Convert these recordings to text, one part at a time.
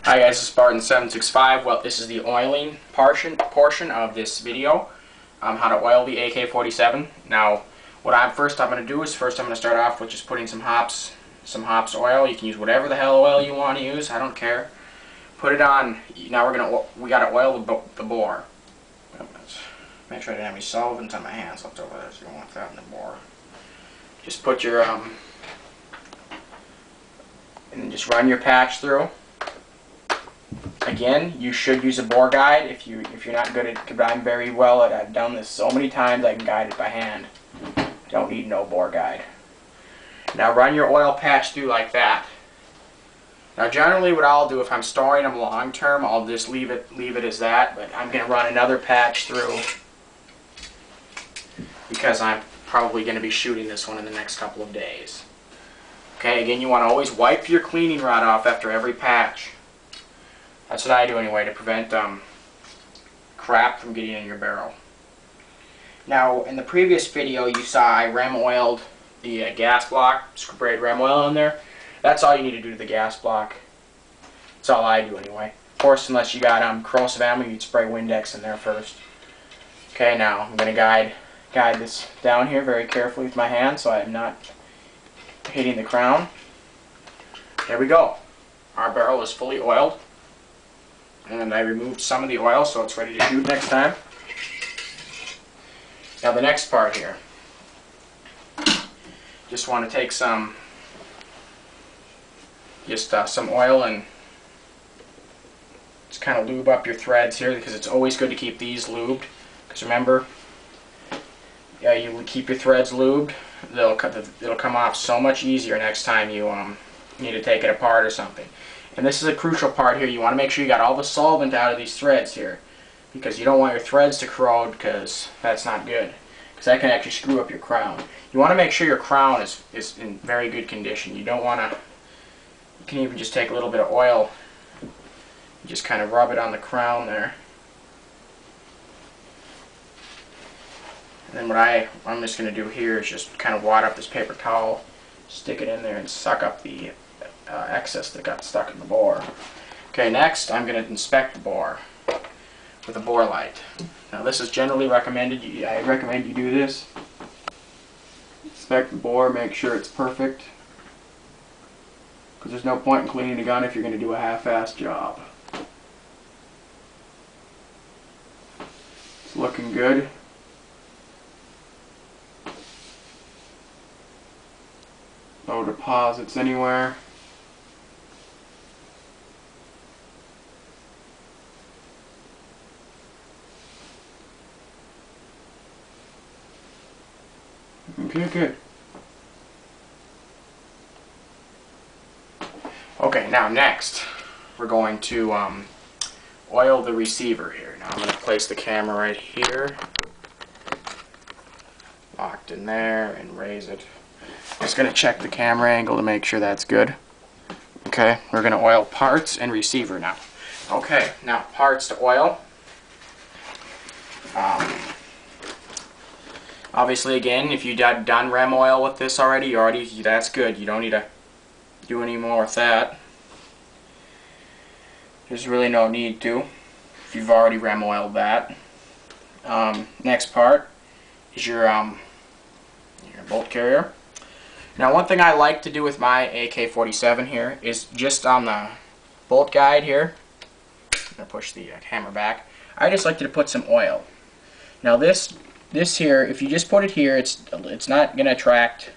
Hi guys, this is Spartan765. Well, this is the oiling portion of this video. How to oil the AK-47. Now, what I'm going to do is I'm going to start off with just putting some hops oil. You can use whatever the hell oil you want to use. I don't care. Put it on. Now we got to oil the bore. Make sure I didn't have any solvent on my hands left over there, so you don't want that in the bore. Just put your and then just run your patch through. Again, you should use a bore guide if you're not good at. Because I'm very well at. I've done this so many times I can guide it by hand. Don't need no bore guide. Now run your oil patch through like that. Now generally what I'll do if I'm storing them long term, I'll just leave it as that. But I'm going to run another patch through because I'm probably going to be shooting this one in the next couple of days. Okay, again, you want to always wipe your cleaning rod off after every patch. That's what I do anyway, to prevent crap from getting in your barrel. Now, in the previous video you saw I rem oiled the gas block, sprayed rem oil on there. That's all you need to do to the gas block. That's all I do anyway. Of course, unless you got corrosive ammo, you'd spray Windex in there first. Okay, now I'm going to guide this down here very carefully with my hand so I'm not hitting the crown. There we go. Our barrel is fully oiled. And I removed some of the oil so it's ready to shoot next time. Now the next part here. Just want to take some oil and just kind of lube up your threads here, because it's always good to keep these lubed. Because remember, yeah, you keep your threads lubed, it'll come off so much easier next time you need to take it apart or something. And this is a crucial part here. You want to make sure you got all the solvent out of these threads here, because you don't want your threads to corrode, because that's not good. Because that can actually screw up your crown. You want to make sure your crown is in very good condition. You don't want to. You can even just take a little bit of oil and just kind of rub it on the crown there. And then what I'm just going to do here is just kind of wad up this paper towel, stick it in there, and suck up the excess that got stuck in the bore. Okay, next I'm going to inspect the bore with a bore light. Now this is generally recommended. I recommend you do this. Inspect the bore, make sure it's perfect. Because there's no point in cleaning the gun if you're going to do a half-assed job. It's looking good. No deposits anywhere. Okay, good. Okay, now next we're going to oil the receiver here. Now I'm going to place the camera right here, locked in there, and raise it. Just going to check the camera angle to make sure that's good. Okay, we're going to oil parts and receiver now. Okay, now parts to oil. Obviously, again, if you done rem oil with this already, that's good. You don't need to do any more with that. There's really no need to if you've already rem oiled that. Next part is your bolt carrier. Now, one thing I like to do with my AK-47 here is just on the bolt guide here. I'm going to push the hammer back. I just like to put some oil. Now this here, if you just put it here, it's not going to attract.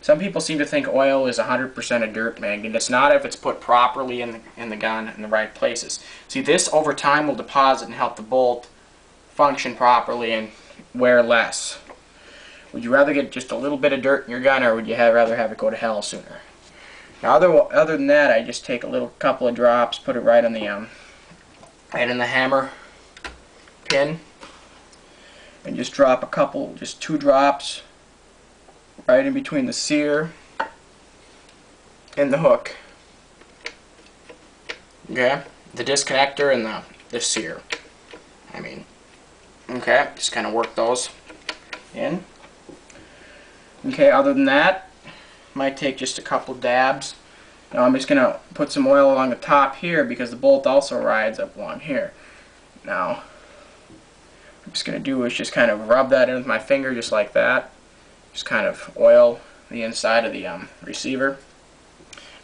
Some people seem to think oil is 100% a dirt magnet. It's not if it's put properly in the gun in the right places. See, this over time will deposit and help the bolt function properly and wear less. Would you rather get just a little bit of dirt in your gun, or would you rather have it go to hell sooner? Now, other than that, I just take a couple of drops, put it right on the right in the hammer pin, and just drop just 2 drops right in between the sear and the hook. Okay, the disconnector and the sear. Okay, just kind of work those in. Okay, other than that, might take just a couple dabs Now I'm just going to put some oil along the top here because the bolt also rides up along here. Now, what I'm just going to do is just kind of rub that in with my finger just like that. Just kind of oil the inside of the receiver.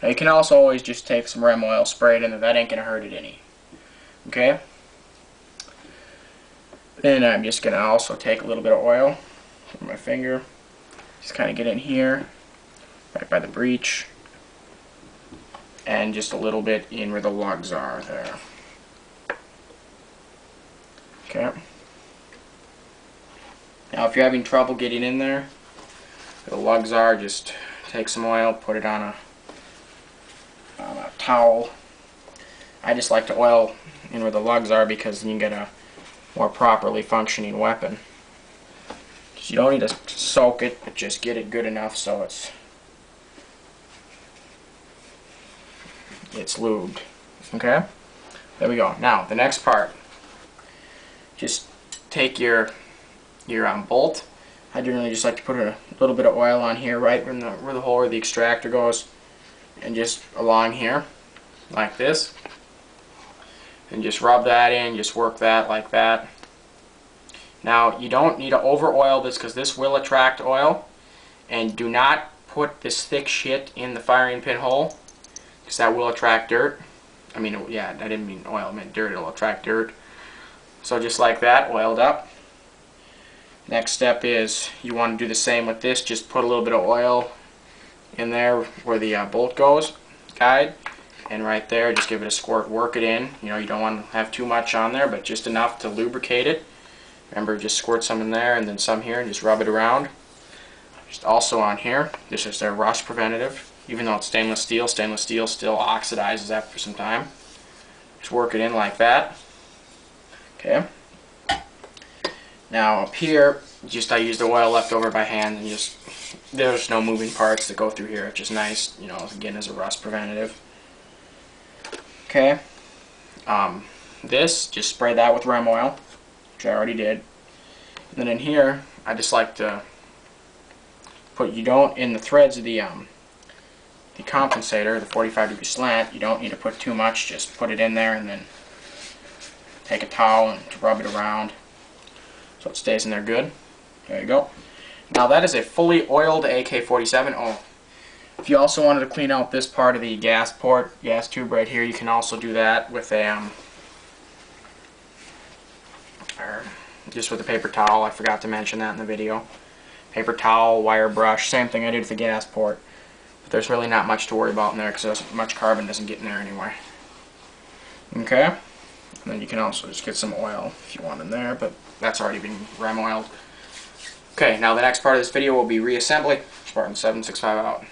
Now you can also always just take some rem oil, spray it in there. That ain't going to hurt it any. Okay? Then I'm just going to also take a little bit of oil from my finger. Just kind of get in here, right by the breech. And just a little bit in where the lugs are there. Okay. Now if you're having trouble getting in there, where the lugs are, just take some oil, put it on a towel. I just like to oil in where the lugs are because then you get a more properly functioning weapon. You don't need to soak it, but just get it good enough so it's lubed. Okay? There we go. Now, the next part. Just take your bolt. I generally just like to put a little bit of oil on here, right where the hole where the extractor goes, and just along here, like this. And just rub that in, just work that like that. Now, you don't need to over oil this because this will attract oil, and do not put this thick shit in the firing pin hole because that will attract dirt. I mean, yeah, I didn't mean oil, I meant dirt. It'll attract dirt. So just like that, oiled up. Next step is you want to do the same with this. Just put a little bit of oil in there where the bolt goes, guide, and right there, just give it a squirt, work it in. You know, you don't want to have too much on there, but just enough to lubricate it. Remember, just squirt some in there and then some here and just rub it around. Just also on here, this is their rust preventative. Even though it's stainless steel still oxidizes after some time. Just work it in like that. Okay. Now up here, just I use the oil left over by hand and just, there's no moving parts that go through here. It's just nice, you know, again as a rust preventative. Okay. This, just spray that with rem oil, which I already did. And then in here, I just like to put, you don't, in the threads of the compensator, the 45-degree slant, you don't need to put too much. Just put it in there and then take a towel and rub it around so it stays in there good. There you go. Now that is a fully oiled AK-47. Oh, if you also wanted to clean out this part of the gas port, gas tube right here, you can also do that with a just with a paper towel. I forgot to mention that in the video. Paper towel, wire brush, same thing I did with the gas port. But there's really not much to worry about in there because much carbon doesn't get in there anyway. Okay? And then you can also just get some oil if you want in there, but that's already been rem oiled. Okay, now the next part of this video will be reassembly. Spartan 765 out.